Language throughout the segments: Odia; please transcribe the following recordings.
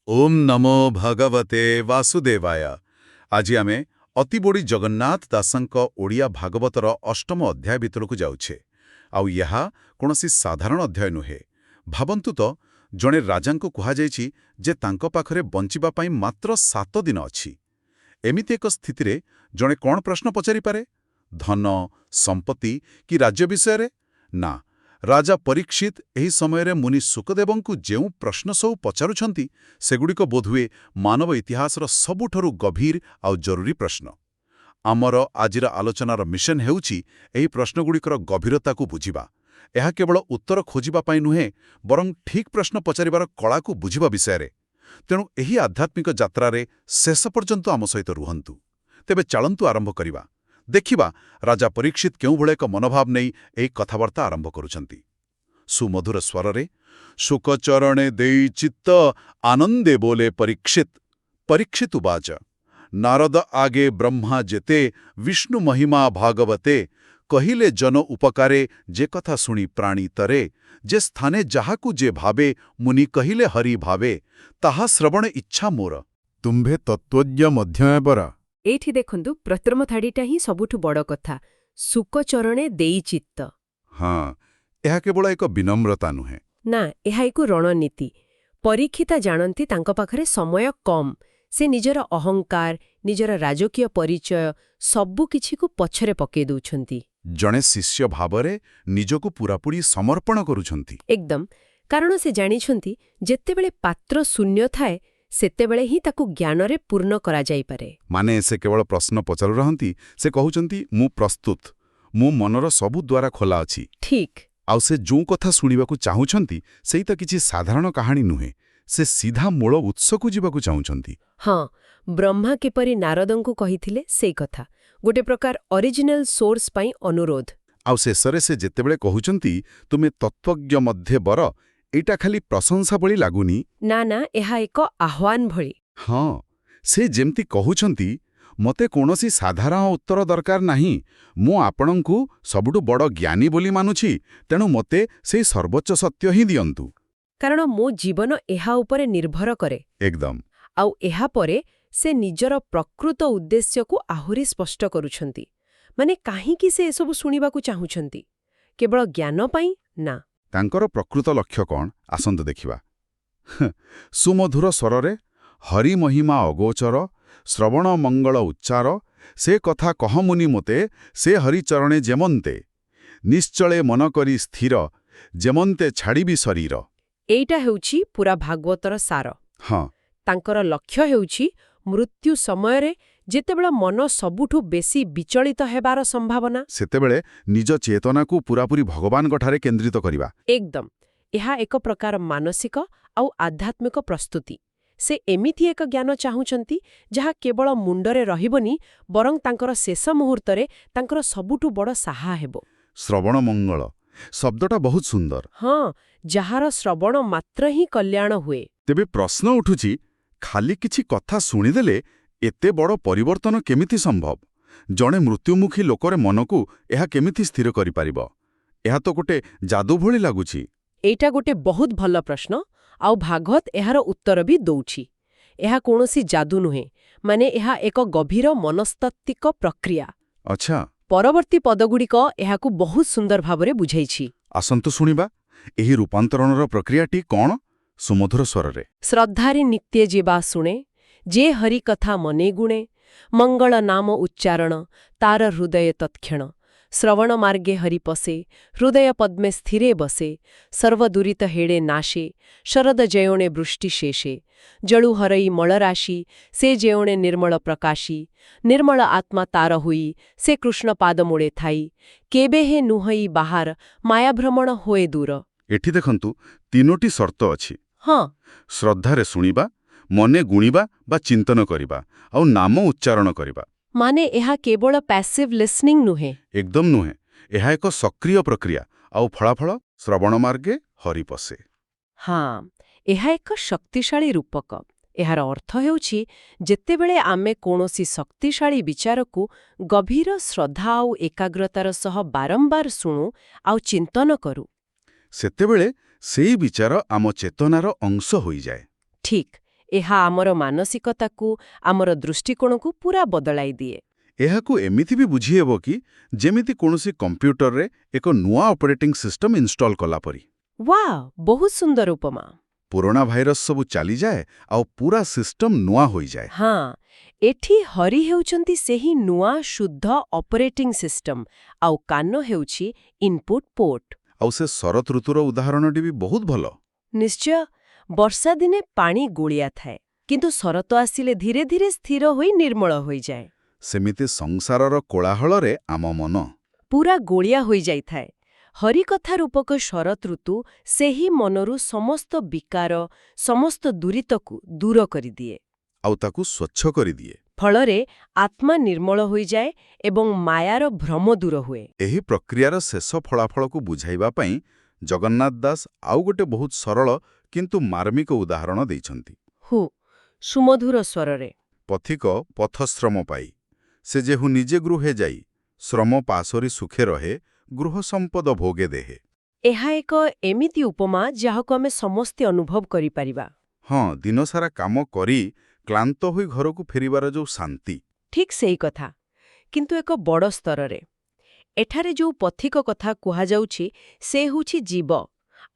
ओम नमो भगवते वासुदेवाय। आज आम अतिबोड़ी जगन्नाथ दासंक ओडिया भागवतर अष्टम अध्याय भितरकू जाउछे। आउ यहा कोनोसी साधारण अध्याय नुहे। भाबंतु तो जणे राजांको कुहा जायछि जे तांको पाखरे बंचिबा पई मात्र 7 दिन अछि। एमिति एक स्थितिरे जणे कोन प्रश्न पचारि पारे? धन, संपत्ति कि राज्य विषय ना। राजा परीक्षित एही समयरे मुनि सुखदेवंकु जेउ प्रश्न सब पचारुछंती सेगुड़िक बोधुए मानव इतिहासर सबुठरू गभीर आउ जरूरी प्रश्न। आमर आजिर आलोचनार मिशन हेउछि एही प्रश्नगुड़िकर गभीरताकू बुझिबा। एहा केवल उत्तर खोजिबा पाई नुहे बरं ठीक प्रश्न पचारिबार कलाकू बुझिबा विषୟରେ। तेणु एही आध्यात्मिक यात्रारे शेष पर्यंत आम सहित रुहंतु। तेबे चलंतु आरंभ करिबा। देखिबा राजा परीक्षित केउ भळे एक मनोभाव नहीं एही कथावार्ता आरंभ करुछंती। सुमधुर स्वररे शुकचरणे देई चित्त आनंदे बोले परीक्षित। परीक्षित उवाच नारद आगे ब्रह्मा जेते विष्णु महिमा भागवते कहिले जन उपकारे जे कथा शुणी प्राणी तरे जे स्थाने जाहाकू जे भावे मुनि कहिले हरि भावे ताहा श्रवण इच्छा मोर। तुम्भे तत्त्वज्ञ मध्यम परा। एठी देखंतु प्रथम थाड़ीटा ही सबुठु बड़ कथा। सुकचरणे देई चित्त। हाँ, यह केवल एक विनम्रता नुहे ना, एहा एक रणनीति। परीक्षिता जानती तांको पाखरे समय कम। से निजर अहंकार, निजर राजकीय परिचय सबु किछिकु पछरे पके दउछंती। जणे शिष्य भावरे निजको पूरापूरी समर्पण करुछंती। एकदम, कारण से जानिछंती जेतेबेले पात्र शून्य थाए सेतेबेले ही ताकु ज्ञानरे पूर्ण करा जाई पारे। माने से केवल प्रश्न पचारु रहंती, से कहउचंती मु प्रस्तुत, मु मनर सबु द्वारा खोला अछि। ठीक। आउ से जो कथा शुणिबाकू चाहुछंती सेई त किछि साधारण कहानी नुहे, से सीधा मूल उत्सकू जिबाकू चाहुछंती। हाँ, ब्रह्मा किपरि नारदंकु कहिथिले सेई कथा, गोटे प्रकार ओरिजिनल सोर्स पाई अनुरोध। आउ शेषरे से जेतेबेले कहउचंती तुमे तत्त्वज्ञ मध्ये बर, एटा खाली प्रशंसा बळी लागुनी। ना ना, एहा एक आह्वान भଳି। हाँ, से जेमती कहउचंती मते कोनोसी साधारण उत्तर दरकार नाही, मु आपणंकु सबुठु बड़ ज्ञानी बोली मानुछि, तेणु मते सेई सर्वोच्च सत्य ही दियंतु। कारण मो जीवन एहा उपरे निर्भर करे। एकदम। आउ एहा परे से निजर प्रकृत उद्देश्यकु आहुरी स्पष्ट करुछंती। माने काहीकि से एसबु शुणिबाकू चाहुछंती? केवल ज्ञान पाई ना। तांकर प्रकृत लक्ष्य कौन आसंत देखिबा। सुमधुर स्वररे हरि महिमा अगोचर श्रवण मंगल उच्चार से कथा कह मुनि मोते से हरिचरणे जेमन्ते निश्चले मन करी स्थिर जेमन्ते छाड़िबी शरीर। एइटा हेउछि पूरा भागवतर सार। हाँ, तांकर लक्ष्य हेउछि मृत्यु समयरे जेतेबेले मन सबुठु बेसी विचलित हेबार संभावना, सेतेबेले निज चेतनाकू पूरापूरी भगवान गठारे केंद्रित करिबा। एकदम। एहा एक प्रकार मानसिक आउ आध्यात्मिक प्रस्तुति। से एमिथि एक ज्ञान चाहुचंती जहा केवल मुंडरे रहिबनी बरं तांकर शेष मुहूर्तरे तांकर सबुठु बड़ साहा हेबो। श्रवण मंगल शब्दटा बहुत सुंदर। हाँ, जहार श्रवण मात्र ही कल्याण हुए। तेबे प्रश्न उठुछि, खाली किछि कथा शुणिदेले एते बड़ परिवर्तन केमिति संभव? जणे मृत्युमुखी लोकरे मनकू एहा केमिति स्थिर करि पारिबो? एहा तो गोटे जादू भଳି लागुछि। एइटा गोटे बहुत भल प्रश्न, आउ भागवत एहार उत्तर भी दउछि। एहा कोनोसी जादू नुहे, माने एहा एक गभीर मनस्तात्त्विक प्रक्रिया। अच्छा। परवर्ती पदगुड़िक एहाकू बहुत सुंदर भावरे बुझाइछि। आसंतु शुणिबा एही रूपांतरणर प्रक्रियाटी कौन? सुमधुर स्वररे श्रद्धारे नित्य जेबा शुणे जे हरि कथा मने गुणे मंगल नाम उच्चारण तार हृदय तत्क्षण श्रवण मार्गे हरि पसे हृदय पद्मे स्थिरे बसे सर्वदुरित हेडे नाशे शरद जयोणे वृष्टि शेषे जळु हरई मळराशि से जेओणे निर्मल प्रकाशी निर्मल आत्मा तार हुई से कृष्ण पादमूळे थाई केबे हे नुहई बाहार मायाभ्रमण होए दूर। एठी देखंतु तीनोटी शर्त अछि। हाँ, श्रद्धारे शुणिबा, मने गुणिबा बा चिंतन करिबा, आउ नाम उच्चारण करिबा। माने एहा केवल पैसिव लिसनिंग नुहे। एकदम नुहे, एहा एक सक्रिय प्रक्रिया। आउ फलाफल श्रवण मार्गे हरि पसे। हाँ, एहा एक शक्तिशाली रूपक। एहार अर्थ हेउछि जेतेबेले आमे कोनोसी शक्तिशाली विचारकू गभीर श्रद्धा आउ एकाग्रतार सह बारंबार शुणु आउ चिंतन करू, सेतेबेले सेई विचार आम चेतनार अंश होई जाए। ठीक ଏହା ଆମର ମାନସିକତାକୁ ଆମର ଦୃଷ୍ଟିକୋଣକୁ ପୁରା ବଦଳାଇ ଦିଏ। ଏହାକୁ ଏମିତି ବି ବୁଝିହେବ କି ଯେମିତି କୌଣସି କମ୍ପ୍ୟୁଟରରେ ଏକ ନୂଆ ଅପରେଟିଂ ସିଷ୍ଟମ ଇନଷ୍ଟଲ କଲା ପରି। ୱାଓ, ବହୁତ ସୁନ୍ଦର ଉପମା। ପୁରୁଣା ଭାଇରସ୍ ସବୁ ଚାଲିଯାଏ ଆଉ ପୁରା ସିଷ୍ଟମ ନୂଆ ହୋଇଯାଏ। ହଁ, ଏଠି ହରି ହେଉଛନ୍ତି ସେହି ନୂଆ ଶୁଦ୍ଧ ଅପରେଟିଂ ସିଷ୍ଟମ, ଆଉ କାନ ହେଉଛି ଇନପୁଟ ପୋର୍ଟ। ଆଉ ସେ ଶରତ ଋତୁର ଉଦାହରଣଟି ବି ବହୁତ ଭଲ। ନିଶ୍ଚୟ, ବର୍ଷା ଦିନେ ପାଣି ଗୋଳିଆ ଥାଏ, କିନ୍ତୁ ଶରତ ଆସିଲେ ଧୀରେ ଧୀରେ ସ୍ଥିର ହୋଇ ନିର୍ମଳ ହୋଇଯାଏ। ସେମିତି ସଂସାରର କୋଳାହଳରେ ଆମ ମନ ପୁରା ଗୋଳିଆ ହୋଇଯାଇଥାଏ। ହରିକଥା ରୂପକ ଶରତ ଋତୁ ସେହି ମନରୁ ସମସ୍ତ ବିକାର, ସମସ୍ତ ଦୂରିତକୁ ଦୂର କରିଦିଏ। ଆଉ ତାକୁ ସ୍ୱଚ୍ଛ କରିଦିଏ। ଫଳରେ ଆତ୍ମା ନିର୍ମଳ ହୋଇଯାଏ ଏବଂ ମାୟାର ଭ୍ରମ ଦୂର ହୁଏ। ଏହି ପ୍ରକ୍ରିୟାର ଶେଷ ଫଳାଫଳକୁ ବୁଝାଇବା ପାଇଁ ଜଗନ୍ନାଥ ଦାସ ଆଉ ଗୋଟେ ବହୁତ ସରଳ କିନ୍ତୁ ମାର୍ମିକ ଉଦାହରଣ ଦେଇଛନ୍ତି। ହୁ, ସୁମଧୁର ସ୍ୱରରେ। ପଥିକ ପଥଶ୍ରମ ପାଇ ସେ ଯେହୁ ନିଜେ ଗୃହେ ଯାଇ ଶ୍ରମ ପାଶୋରି ସୁଖେ ରହେ ଗୃହ ସମ୍ପଦ ଭୋଗେ ଦେହେ। ଏହା ଏକ ଏମିତି ଉପମା ଯାହାକୁ ଆମେ ସମସ୍ତେ ଅନୁଭବ କରିପାରିବା। ହଁ, ଦିନସାରା କାମ କରି କ୍ଳାନ୍ତ ହୋଇ ଘରକୁ ଫେରିବାର ଯୋଉ ଶାନ୍ତି। ଠିକ୍ ସେଇ କଥା, କିନ୍ତୁ ଏକ ବଡ଼ ସ୍ତରରେ। ଏଠାରେ ଯୋଉ ପଥିକ କଥା କୁହାଯାଉଛି ସେ ହେଉଛି ଜୀବ,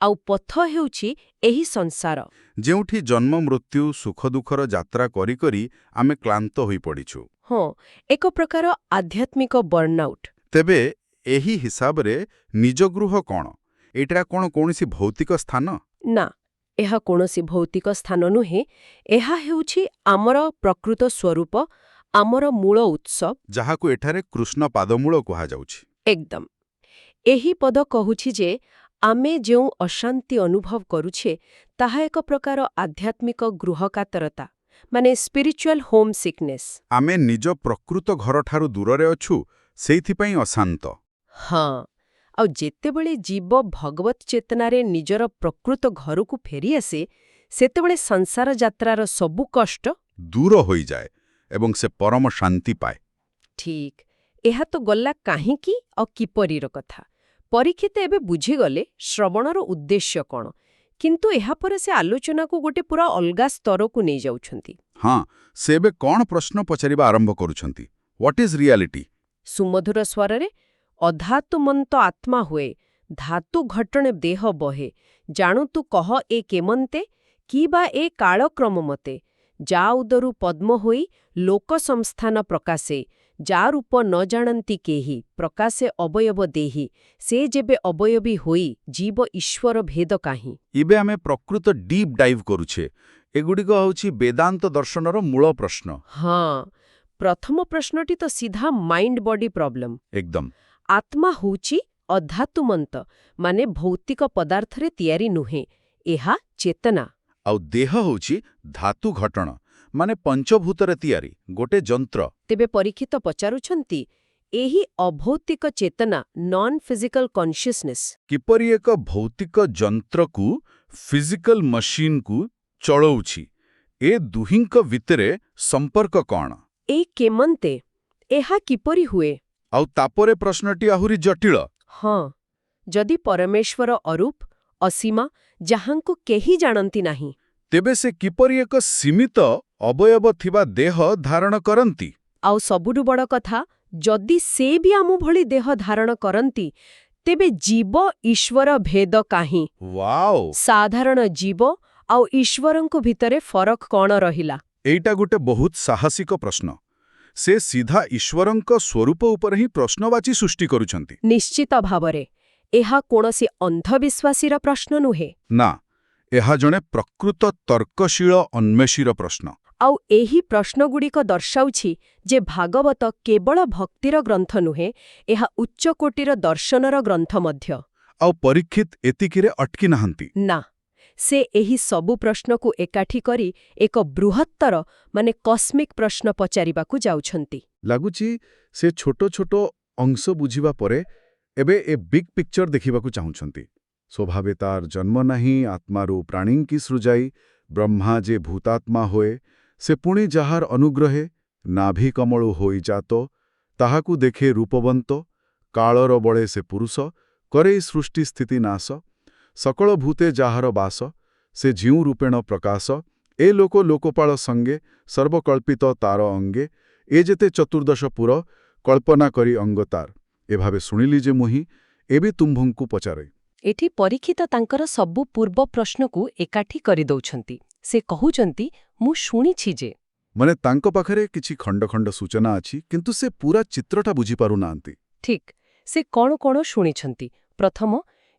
ଆଉ ପଥ ହେଉଛି ଏହି ସଂସାର। ଯେଉଁଠି ଜନ୍ମ ମୃତ୍ୟୁ ସୁଖ ଦୁଃଖର ଯାତ୍ରା କରି କରି ଆମେ କ୍ଳାନ୍ତ ହୋଇପଡ଼ିଛୁ। ହଁ, ଏକ ପ୍ରକାର ଆଧ୍ୟାତ୍ମିକ ବର୍ଣ୍ଣଆଉଟ୍। ତେବେ ଏହି ହିସାବରେ ନିଜ ଗୃହ କ'ଣ? ଏଇଟା କ'ଣ କୌଣସି ଭୌତିକ ସ୍ଥାନ? ନା, ଏହା କୌଣସି ଭୌତିକ ସ୍ଥାନ ନୁହେଁ। ଏହା ହେଉଛି ଆମର ପ୍ରକୃତ ସ୍ୱରୂପ, ଆମର ମୂଳ ଉତ୍ସ। ଯାହାକୁ ଏଠାରେ କୃଷ୍ଣ ପାଦମୂଳ କୁହାଯାଉଛି। ଏକଦମ। ଏହି ପଦ କହୁଛି ଯେ ଆମେ ଯେଉଁ ଅଶାନ୍ତି ଅନୁଭବ କରୁଛେ ତାହା ଏକ ପ୍ରକାର ଆଧ୍ୟାତ୍ମିକ ଗୃହକାତରତା, ମାନେ ସ୍ପିରିଚୁଆଲ ହୋମ୍ ସିକନେସ୍। ଆମେ ନିଜ ପ୍ରକୃତ ଘରଠାରୁ ଦୂରରେ ଅଛୁ, ସେଇଥିପାଇଁ ଅଶାନ୍ତ। ହଁ, ଆଉ ଯେତେବେଳେ ଜୀବ ଭଗବତ ଚେତନାରେ ନିଜର ପ୍ରକୃତ ଘରକୁ ଫେରିଆସେ, ସେତେବେଳେ ସଂସାର ଯାତ୍ରାର ସବୁ କଷ୍ଟ ଦୂର ହୋଇଯାଏ ଏବଂ ସେ ପରମ ଶାନ୍ତି ପାଏ। ଠିକ୍। ଏହା ତ ଗଲା କାହିଁକି ଆଉ କିପରିର କଥା। ପରୀକ୍ଷିତ ଏବେ ବୁଝିଗଲେ ଶ୍ରବଣର ଉଦ୍ଦେଶ୍ୟ କ'ଣ, କିନ୍ତୁ ଏହାପରେ ସେ ଆଲୋଚନାକୁ ଗୋଟେ ପୁରା ଅଲଗା ସ୍ତରକୁ ନେଇଯାଉଛନ୍ତି। ହଁ, ସେ ଏବେ କ'ଣ ପ୍ରଶ୍ନ ପଚାରିବା ଆରମ୍ଭ କରୁଛନ୍ତି? What is reality? ସୁମଧୁର ସ୍ୱରରେ, ଅଧାତୁମନ୍ତ ଆତ୍ମା ହୁଏ, ଧାତୁ ଘଟଣେ ଦେହ ବହେ, ଜାଣୁ ତୁ କହ ଏ କେମନ୍ତେ, କି ବା ଏ କାଳକ୍ରମ ମତେ, ଯା ଉଦରୁ ପଦ୍ମ ହୋଇ ଲୋକ ସଂସ୍ଥାନ ପ୍ରକାଶେ, ଯା ରୂପ ନ ଜାଣନ୍ତି କେହି, ପ୍ରକାଶେ ଅବୟବ ଦେହି, ସେ ଯେବେ ଅବୟବୀ ହୋଇ, ଜୀବ ଈଶ୍ୱର ଭେଦ କାହିଁ। ଏବେ ଆମେ ପ୍ରକୃତ ଡିପ୍ ଡାଇଭ୍ କରୁଛେ। ଏଗୁଡ଼ିକ ହେଉଛି ବେଦାନ୍ତ ଦର୍ଶନର ମୂଳ ପ୍ରଶ୍ନ। ହଁ, ପ୍ରଥମ ପ୍ରଶ୍ନଟି ତ ସିଧା ମାଇଣ୍ଡ ବଡି ପ୍ରବ୍ଲେମ। ଏକଦମ। ଆତ୍ମା ହେଉଛି ଅଧାତୁମନ୍ତ, ମାନେ ଭୌତିକ ପଦାର୍ଥରେ ତିଆରି ନୁହେଁ, ଏହା ଚେତନା। ଆଉ ଦେହ ହେଉଛି ଧାତୁ ଘଟଣ, ମାନେ ପଞ୍ଚଭୂତରେ ତିଆରି ଗୋଟେ ଯନ୍ତ୍ର। ତେବେ ପରୀକ୍ଷିତ ପଚାରୁଛନ୍ତି, ଏହି ଅଭୌତିକ ଚେତନା ନନ୍ ଫିଜିକାଲ କନସିୟସନେସ୍ କିପରି ଏକ ଭୌତିକ ଯନ୍ତ୍ରକୁ ଫିଜିକାଲ ମସିନକୁ ଚଳଉଛି? ଏ ଦୁହିଁଙ୍କ ଭିତରେ ସମ୍ପର୍କ କ'ଣ? ଏଇ କେମନ୍ତେ, ଏହା କିପରି ହୁଏ? ଆଉ ତାପରେ ପ୍ରଶ୍ନଟି ଆହୁରି ଜଟିଳ। ହଁ, ଯଦି ପରମେଶ୍ୱର ଅରୂପ, ଅସୀମା, ଯାହାଙ୍କୁ କେହି ଜାଣନ୍ତି ନାହିଁ, ତେବେ ସେ କିପରି ଏକ ସୀମିତ ଅବୟବ ଥିବା ଦେହ ଧାରଣ କରନ୍ତି? ଆଉ ସବୁଠୁ ବଡ଼ କଥା, ଯଦି ସେ ବି ଆମ ଭଳି ଦେହ ଧାରଣ କରନ୍ତି, ତେବେ ଜୀବ ଈଶ୍ୱର ଭେଦ କାହିଁ? ୱାଓ! ସାଧାରଣ ଜୀବ ଆଉ ଈଶ୍ୱରଙ୍କ ଭିତରେ ଫରକ କ'ଣ ରହିଲା? ଏଇଟା ଗୋଟେ ବହୁତ ସାହସିକ ପ୍ରଶ୍ନ। ସେ ସିଧା ଈଶ୍ୱରଙ୍କ ସ୍ୱରୂପ ଉପରେ ହିଁ ପ୍ରଶ୍ନବାଚୀ ସୃଷ୍ଟି କରୁଛନ୍ତି। ନିଶ୍ଚିତ ଭାବରେ ଏହା କୌଣସି ଅନ୍ଧବିଶ୍ୱାସୀର ପ୍ରଶ୍ନ ନୁହେଁ। ନା, ଏହା ଜଣେ ପ୍ରକୃତ ତର୍କଶୀଳ ଅନ୍ୱେଷୀର ପ୍ରଶ୍ନ। ଆଉ ଏହି ପ୍ରଶ୍ନଗୁଡ଼ିକ ଦର୍ଶାଉଛି ଯେ ଭାଗବତ କେବଳ ଭକ୍ତିର ଗ୍ରନ୍ଥ ନୁହେଁ, ଏହା ଉଚ୍ଚକୋଟୀର ଦର୍ଶନର ଗ୍ରନ୍ଥ ମଧ୍ୟ। ଆଉ ପରୀକ୍ଷିତ ଏତିକିରେ ଅଟକି ନାହାନ୍ତି। ନା, ସେ ଏହି ସବୁ ପ୍ରଶ୍ନକୁ ଏକାଠି କରି ଏକ ବୃହତ୍ତର, ମାନେ କସ୍ମିକ୍ ପ୍ରଶ୍ନ ପଚାରିବାକୁ ଯାଉଛନ୍ତି। ଲାଗୁଛି ସେ ଛୋଟ ଛୋଟ ଅଂଶ ବୁଝିବା ପରେ ଏବେ ଏ ବିଗ୍ ପିକ୍ଚର ଦେଖିବାକୁ ଚାହୁଁଛନ୍ତି। ସ୍ୱଭାବେ ତାର ଜନ୍ମ ନାହିଁ, ଆତ୍ମାରୁ ପ୍ରାଣୀଙ୍କି ସୃଜାଇ, ବ୍ରହ୍ମା ଯେ ଭୂତାତ୍ମା ହୋଏ, ସେ ପୁଣି ଯାହାର ଅନୁଗ୍ରହେ ନାଭି କମଳୁ ହୋଇ ଜାତ, ତାହାକୁ ଦେଖେ ରୂପବନ୍ତ, କାଳର ବଳେ ସେ ପୁରୁଷ, କରେ ସୃଷ୍ଟି ସ୍ଥିତି ନାଶ, ସକଳ ଭୂତେ ଯାହାର ବାସ, ସେ ଯେଉଁ ରୂପେଣ ପ୍ରକାଶ, ଏ ଲୋକ ଲୋକପାଳ ସଙ୍ଗେ ସର୍ବକଳ୍ପିତ ତାର ଅଙ୍ଗେ ଏ ଯେତେ ଚତୁର୍ଦ୍ଦଶ ପୁର କଳ୍ପନା କରି ଅଙ୍ଗ ତାର। ଏଭାବେ ଶୁଣିଲି ଯେ ମୁହିଁ ଏବେ ତୁମ୍ଭଙ୍କୁ ପଚାରେ। ଏଠି ପରୀକ୍ଷିତ ତାଙ୍କର ସବୁ ପୂର୍ବ ପ୍ରଶ୍ନକୁ ଏକାଠି କରିଦଉଛନ୍ତି। ସେ କହୁଛନ୍ତି, ମୁଁ ଶୁଣିଛି ଯେ। ମାନେ ତାଙ୍କ ପାଖରେ କିଛି ଖଣ୍ଡ ଖଣ୍ଡ ସୂଚନା ଅଛି, କିନ୍ତୁ ସେ ପୁରା ଚିତ୍ରଟା ବୁଝିପାରୁନାହାନ୍ତି। ଠିକ୍, ସେ କ'ଣ କ'ଣ ଶୁଣିଛନ୍ତି? ପ୍ରଥମ,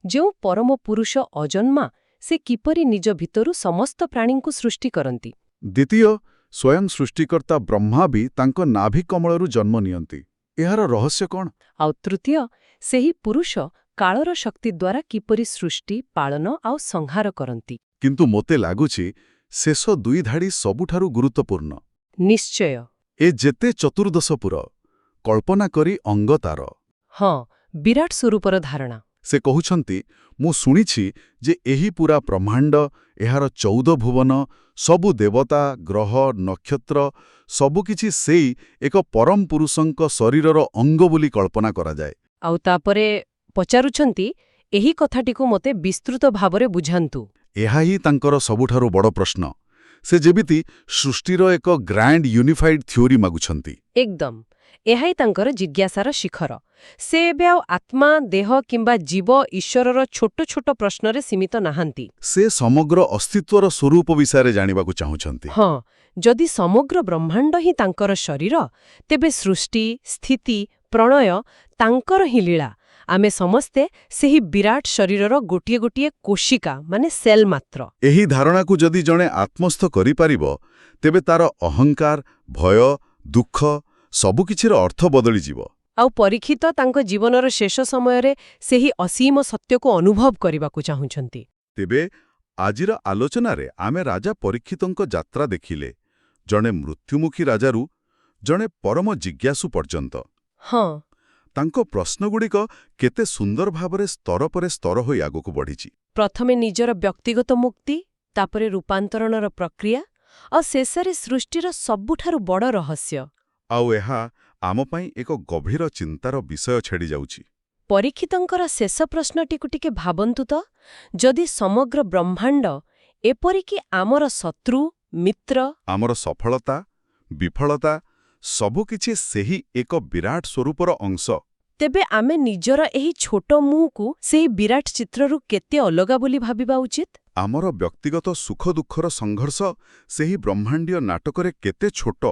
ଯେଉଁ ପରମ ପୁରୁଷ ଅଜନ୍ମା, ସେ କିପରି ନିଜ ଭିତରୁ ସମସ୍ତ ପ୍ରାଣୀଙ୍କୁ ସୃଷ୍ଟି କରନ୍ତି। ଦ୍ୱିତୀୟ, ସ୍ୱୟଂ ସୃଷ୍ଟିକର୍ତ୍ତା ବ୍ରହ୍ମା ବି ତାଙ୍କ ନାଭି କମଳରୁ ଜନ୍ମ ନିଅନ୍ତି। ଏହାର ରହସ୍ୟ କ'ଣ? ଆଉ ତୃତୀୟ, ସେହି ପୁରୁଷ କାଳର ଶକ୍ତି ଦ୍ୱାରା କିପରି ସୃଷ୍ଟି, ପାଳନ ଆଉ ସଂହାର କରନ୍ତି। କିନ୍ତୁ ମୋତେ ଲାଗୁଛି ଶେଷ ଦୁଇ ଧାଡ଼ି ସବୁଠାରୁ ଗୁରୁତ୍ୱପୂର୍ଣ୍ଣ। ନିଶ୍ଚୟ। ଏ ଯେତେ ଚତୁର୍ଦ୍ଦଶ ପୁର କଳ୍ପନା କରି ଅଙ୍ଗ ତାର। ହଁ, ବିରାଟ ସ୍ୱରୂପର ଧାରଣା। ସେ କହୁଛନ୍ତି, ମୁଁ ଶୁଣିଛି ଯେ ଏହି ପୁରା ବ୍ରହ୍ମାଣ୍ଡ, ଏହାର 14 ଭୁବନ, ସବୁ ଦେବତା, ଗ୍ରହ, ନକ୍ଷତ୍ର ସବୁକିଛି ସେଇ ଏକ ପରମ ପୁରୁଷଙ୍କ ଶରୀରର ଅଙ୍ଗ ବୋଲି କଳ୍ପନା କରାଯାଏ। ଆଉ ତାପରେ ପଚାରୁଛନ୍ତି, ଏହି କଥାଟିକୁ ମୋତେ ବିସ୍ତୃତ ଭାବରେ ବୁଝାନ୍ତୁ। ଏହା ହିଁ ତାଙ୍କର ସବୁଠାରୁ ବଡ଼ ପ୍ରଶ୍ନ। ସେ ଯେମିତି ସୃଷ୍ଟିର ଏକ ଗ୍ରାଣ୍ଡ ୟୁନିଫାଇଡ୍ ଥିଓରି ମାଗୁଛନ୍ତି। ଏକଦମ। ଏହା ହିଁ ତାଙ୍କର ଜିଜ୍ଞାସାର ଶିଖର। ସେ ଏବେ ଆଉ ଆତ୍ମା, ଦେହ କିମ୍ବା ଜୀବ, ଈଶ୍ୱରର ଛୋଟ ଛୋଟ ପ୍ରଶ୍ନରେ ସୀମିତ ନାହାନ୍ତି। ସେ ସମଗ୍ର ଅସ୍ତିତ୍ୱର ସ୍ୱରୂପ ବିଷୟରେ ଜାଣିବାକୁ ଚାହୁଁଛନ୍ତି। ହଁ, ଯଦି ସମଗ୍ର ବ୍ରହ୍ମାଣ୍ଡ ହିଁ ତାଙ୍କର ଶରୀର, ତେବେ ସୃଷ୍ଟି, ସ୍ଥିତି, ପ୍ରଣୟ ତାଙ୍କର ହିଁ ଲୀଳା। ଆମେ ସମସ୍ତେ ସେହି ବିରାଟ ଶରୀରର ଗୋଟିଏ ଗୋଟିଏ କୋଶିକା, ମାନେ ସେଲ୍ ମାତ୍ର। ଏହି ଧାରଣାକୁ ଯଦି ଜଣେ ଆତ୍ମସ୍ଥ କରିପାରିବ, ତେବେ ତାର ଅହଙ୍କାର, ଭୟ, ଦୁଃଖ ସବୁକିଛିର ଅର୍ଥ ବଦଳିଯିବ। ଆଉ ପରୀକ୍ଷିତ ତାଙ୍କ ଜୀବନର ଶେଷ ସମୟରେ ସେହି ଅସୀମ ସତ୍ୟକୁ ଅନୁଭବ କରିବାକୁ ଚାହୁଁଛନ୍ତି। ତେବେ ଆଜିର ଆଲୋଚନାରେ ଆମେ ରାଜା ପରୀକ୍ଷିତଙ୍କ ଯାତ୍ରା ଦେଖିଲେ, ଜଣେ ମୃତ୍ୟୁମୁଖୀ ରାଜାରୁ ଜଣେ ପରମ ଜିଜ୍ଞାସୁ ପର୍ଯ୍ୟନ୍ତ। ହଁ, ତାଙ୍କ ପ୍ରଶ୍ନଗୁଡ଼ିକ କେତେ ସୁନ୍ଦର ଭାବରେ ସ୍ତର ପରେ ସ୍ତର ହୋଇ ଆଗକୁ ବଢ଼ିଛି। ପ୍ରଥମେ ନିଜର ବ୍ୟକ୍ତିଗତ ମୁକ୍ତି, ତାପରେ ରୂପାନ୍ତରଣର ପ୍ରକ୍ରିୟା, ଆଉ ଶେଷରେ ସୃଷ୍ଟିର ସବୁଠାରୁ ବଡ଼ ରହସ୍ୟ। ଆଉ ଏହା ଆମ ପାଇଁ ଏକ ଗଭୀର ଚିନ୍ତାର ବିଷୟ ଛେଡ଼ି ଯାଉଛି। ପରୀକ୍ଷିତଙ୍କର ଶେଷ ପ୍ରଶ୍ନଟିକୁ ଟିକେ ଭାବନ୍ତୁ ତ, ଯଦି ସମଗ୍ର ବ୍ରହ୍ମାଣ୍ଡ, ଏପରିକି ଆମର ଶତ୍ରୁ, ମିତ୍ର, ଆମର ସଫଳତା, ବିଫଳତା ସବୁକିଛି ସେହି ଏକ ବିରାଟ ସ୍ୱରୂପର ଅଂଶ, ତେବେ ଆମେ ନିଜର ଏହି ଛୋଟ ମୁଁକୁ ସେହି ବିରାଟ ଚିତ୍ରରୁ କେତେ ଅଲଗା ବୋଲି ଭାବିବା ଉଚିତ? ଆମର ବ୍ୟକ୍ତିଗତ ସୁଖ ଦୁଃଖର ସଂଘର୍ଷ ସେହି ବ୍ରହ୍ମାଣ୍ଡୀୟ ନାଟକରେ କେତେ ଛୋଟ?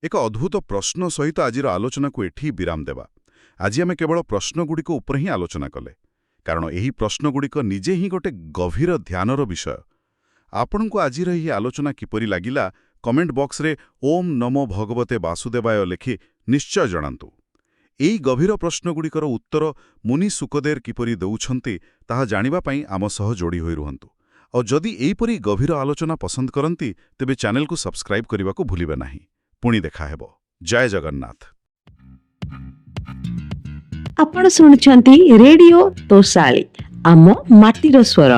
ଏକ ଅଦ୍ଭୁତ ପ୍ରଶ୍ନ ସହିତ ଆଜିର ଆଲୋଚନାକୁ ଏଠି ବିରାମ ଦେବା। ଆଜି ଆମେ କେବଳ ପ୍ରଶ୍ନଗୁଡ଼ିକ ଉପରେ ହିଁ ଆଲୋଚନା କଲେ, କାରଣ ଏହି ପ୍ରଶ୍ନଗୁଡ଼ିକ ନିଜେ ହିଁ ଗୋଟେ ଗଭୀର ଧ୍ୟାନର ବିଷୟ। ଆପଣଙ୍କୁ ଆଜିର ଏହି ଆଲୋଚନା କିପରି ଲାଗିଲା, କମେଣ୍ଟ ବକ୍ସରେ ଓମ୍ ନମୋ ଭଗବତେ ବାସୁଦେବାୟ ଲେଖି ନିଶ୍ଚୟ ଜଣାନ୍ତୁ। ଏହି ଗଭୀର ପ୍ରଶ୍ନଗୁଡ଼ିକର ଉତ୍ତର ମୁନି ସୁକଦେବ କିପରି ଦେଉଛନ୍ତି, ତାହା ଜାଣିବା ପାଇଁ ଆମ ସହ ଯୋଡ଼ି ହୋଇ ରୁହନ୍ତୁ। ଆଉ ଯଦି ଏହିପରି ଗଭୀର ଆଲୋଚନା ପସନ୍ଦ କରନ୍ତି, ତେବେ ଚ୍ୟାନେଲକୁ ସବସ୍କ୍ରାଇବ୍ କରିବାକୁ ଭୁଲିବେ ନାହିଁ। ପୁଣି ଦେଖାହେବ। ଜୟ ଜଗନ୍ନାଥ। ଆପଣ ଶୁଣୁଛନ୍ତି ରେଡିଓ ତୋଷାଳୀ, ଆମ ମାଟିର ସ୍ୱର।